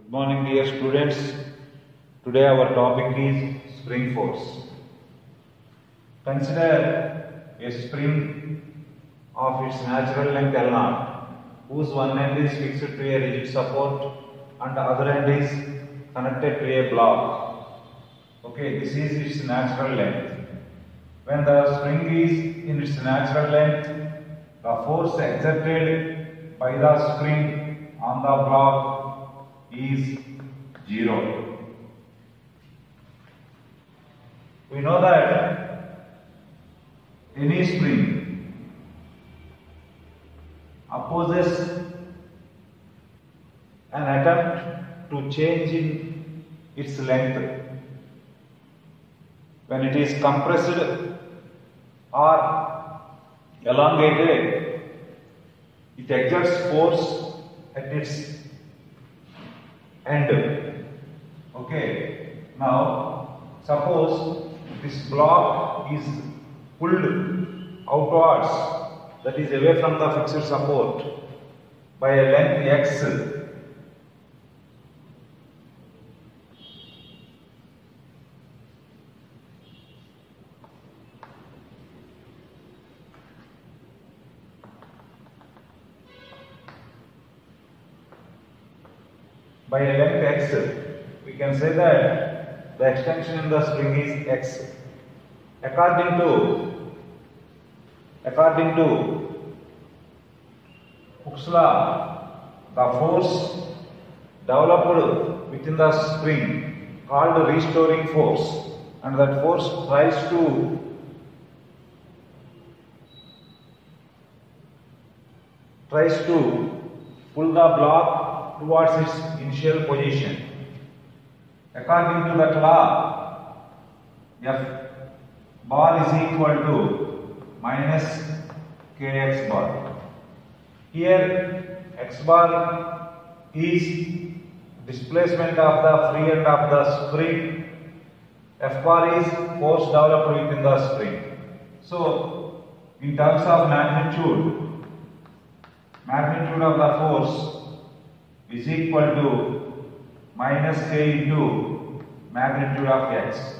Good morning, dear students. Today our topic is spring force. Consider a spring of its natural length L0, whose one end is fixed to a rigid support and the other end is connected to a block. Okay, this is its natural length. When the spring is in its natural length, the force exerted by the spring on the block is 0. We know that any spring opposes an attempt to change in its length. When it is compressed or elongated, it exerts force at its end. Okay. Now, suppose this block is pulled outwards, that is away from the fixed support, by a length x. By a length x, we can say that the extension in the spring is x. According to Hooke's law, the force developed within the spring called restoring force, and that force tries to pull the block towards its initial position. According to that law, F bar is equal to minus kx bar. Here x bar is displacement of the free end of the spring. F bar is force developed within the spring. So, in terms of magnitude of the force is equal to minus k into magnitude of x.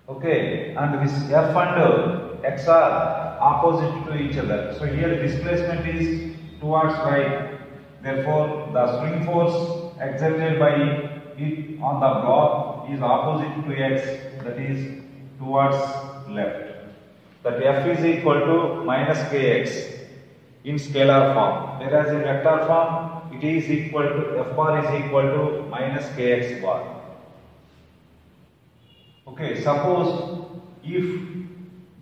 Okay, and this F and x are opposite to each other. So here displacement is towards right. Therefore, the spring force exerted by it on the block is opposite to x, that is towards left. That F is equal to minus kx in scalar form, whereas in vector form it is equal to F bar is equal to minus kx bar. Okay, suppose if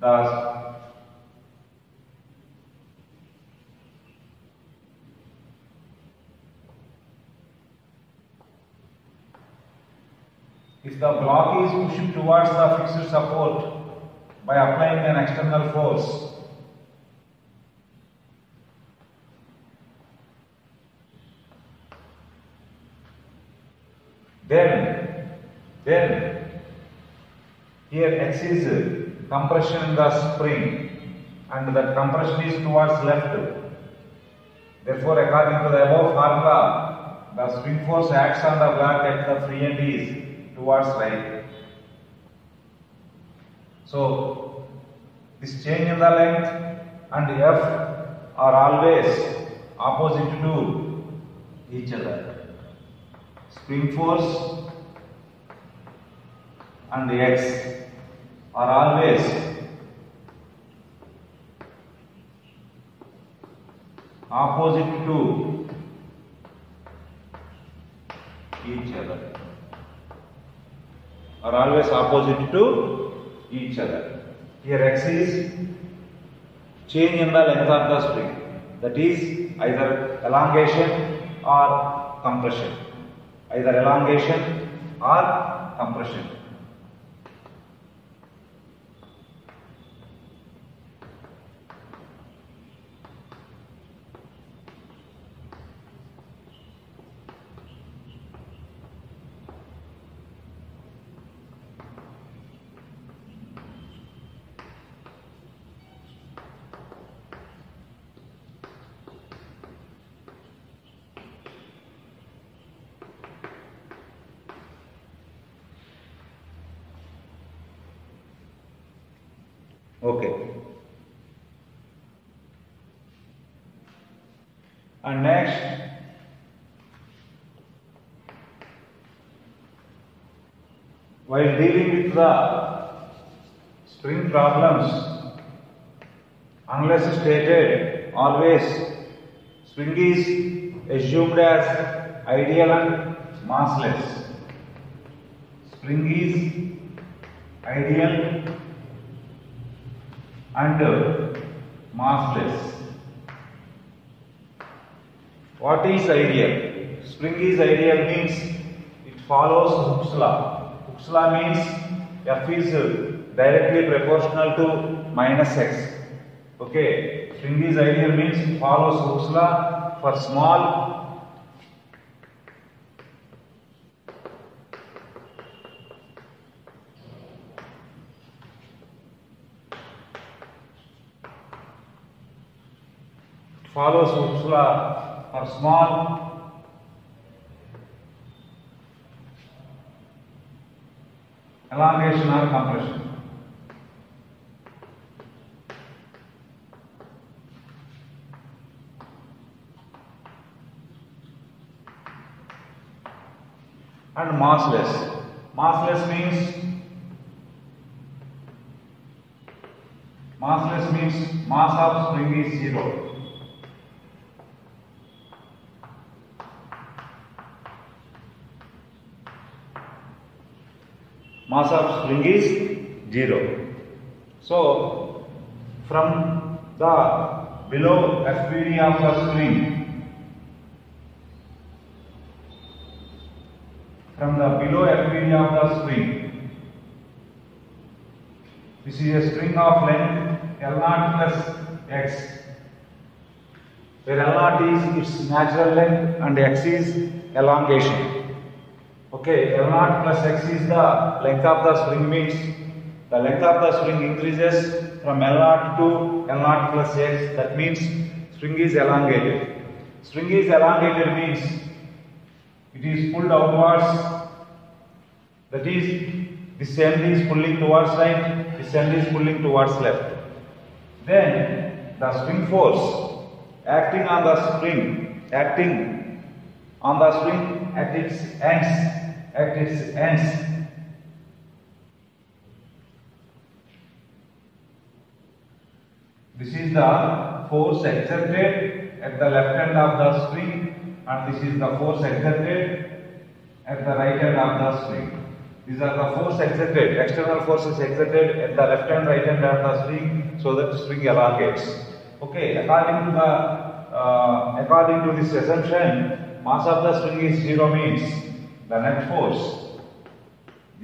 the block is pushed towards the fixed support by applying an external force, then here x is compression in the spring and that compression is towards left. Therefore, according to the above formula, the spring force acts on the block at the free end is towards right. So, this change in the length and F are always opposite to each other. Spring force and x are always opposite to each other. Are always opposite to each other. Here x is change in the length of the spring, that is either elongation or compression. Either elongation or compression. Okay. And next, while dealing with the spring problems, unless stated, always spring is assumed as ideal and massless. Spring is ideal and massless. What is ideal? Spring is ideal means it follows Hooke's law. Hooke's law means F is directly proportional to minus x. Okay, spring is ideal means it follows Hooke's law for small for small elongation or compression. And massless. Massless means mass of spring is 0. Mass of spring is 0. So, from the below FPD of the spring, this is a string of length L0 plus x, where L0 is its natural length and x is elongation. Okay, L0 plus x is the length of the spring, means the length of the spring increases from L0 to L0 plus x. That means string is elongated. String is elongated means it is pulled outwards. That is, this end is pulling towards right, this end is pulling towards left. Then the spring force acting on the spring at its ends, this is the force exerted at the left end of the spring, and this is the force exerted at the right end of the spring. These are the force exerted, external forces exerted at the left and right end of the spring, so that the spring elongates. Okay, according to this assumption, mass of the spring is 0 means the net force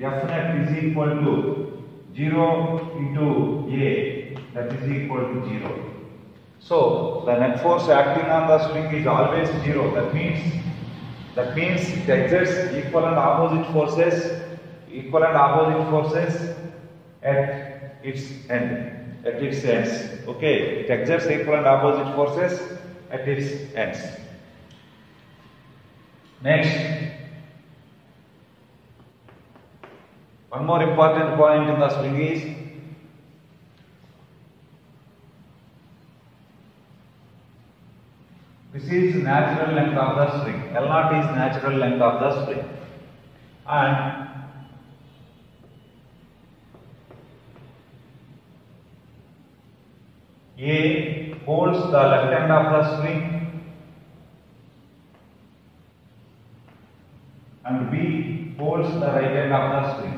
F net is equal to 0 into A, that is equal to 0. So the net force acting on the spring is always 0. That means it exerts equal and opposite forces at its ends. Okay, it exerts equal and opposite forces at its ends. Next, one more important point in the spring is this is natural length of the spring. L0 is natural length of the spring, and A holds the left end of the spring and B holds the right end of the spring.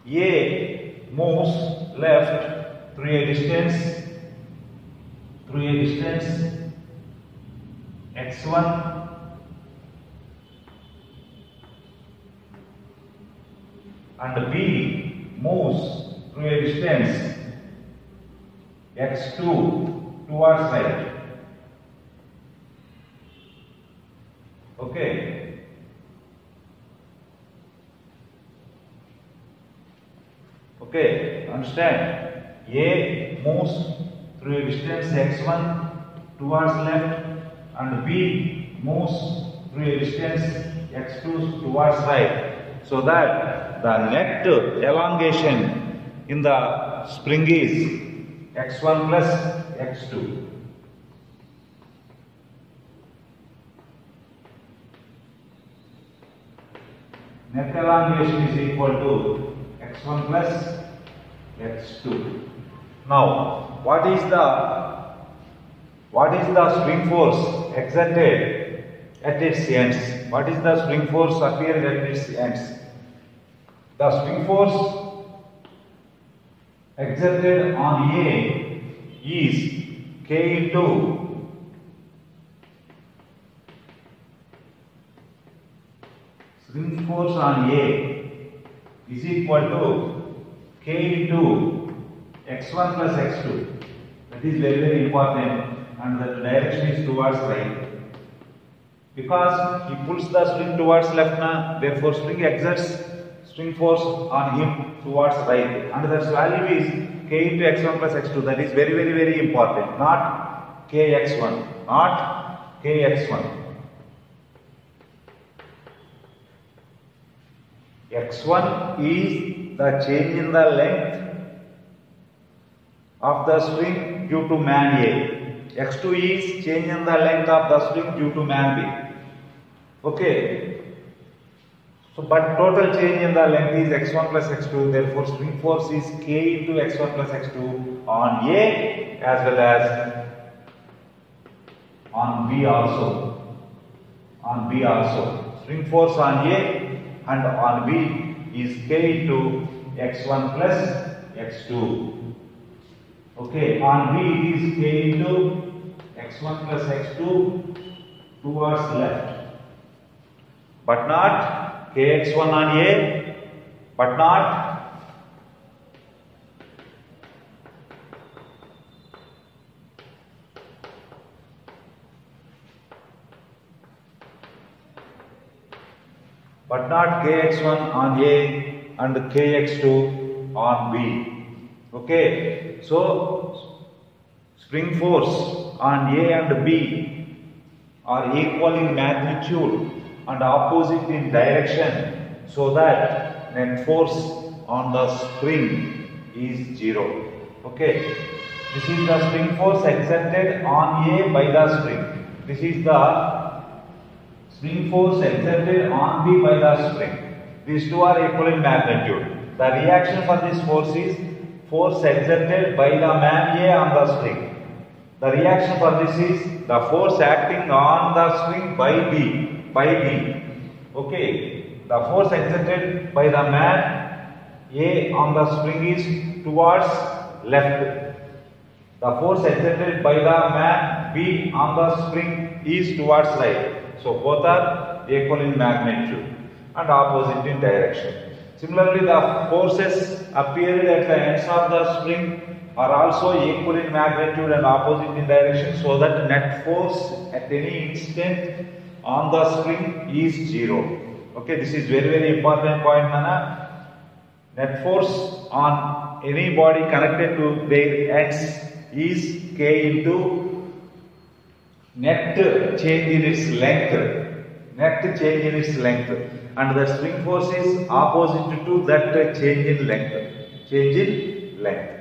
A moves left through a distance x1 and B moves through a distance x2 towards right. Okay. Okay, understand? A moves through a distance x1 towards left and B moves through a distance x2 towards right, so that the net elongation in the spring is x1 plus x2. Net elongation is equal to x1 plus x2. Now, what is the spring force exerted at its ends? What is the spring force appearing at its ends? The spring force exerted on A is K into spring force on A is equal to K into x1 plus x2. That is very, very important, and the direction is towards right. Because he pulls the spring towards left now, therefore spring exerts spring force on him towards right. And that value is K into x1 plus x2. That is very, very, very important. Not kx1. Not kx1. x1 is the change in the length of the spring due to man A. x2 is change in the length of the spring due to man B. Okay. So, but total change in the length is x1 plus x2. Therefore, spring force is K into x1 plus x2 on A as well as on B also. On B also. Spring force on A and on B is K into x1 plus x2. Okay, on B it is K into x1 plus x2 towards left, but not kx1 on A, but not kx1 on A and kx2 on B. Okay, so spring force on A and B are equal in magnitude and opposite in direction, so that net force on the spring is 0. Okay, this is the spring force exerted on A by the spring. This is the spring force exerted on B by the spring. These two are equal in magnitude. The reaction for this force is force exerted by the man A on the spring. The reaction for this is the force acting on the spring by B. Okay, the force exerted by the man A on the spring is towards left. The force exerted by the man B on the spring is towards right. So both are equal in magnitude and opposite in direction. Similarly, the forces appearing at the ends of the spring are also equal in magnitude and opposite in direction, so that net force at any instant on the spring is 0. Okay, this is very, very important point, Nana. Net force on any body connected to their ends is K into net change in its length. Net change in its length. And the spring force is opposite to that change in length. Change in length.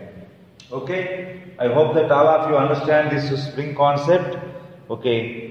Okay, I hope that all of you understand this spring concept. Okay.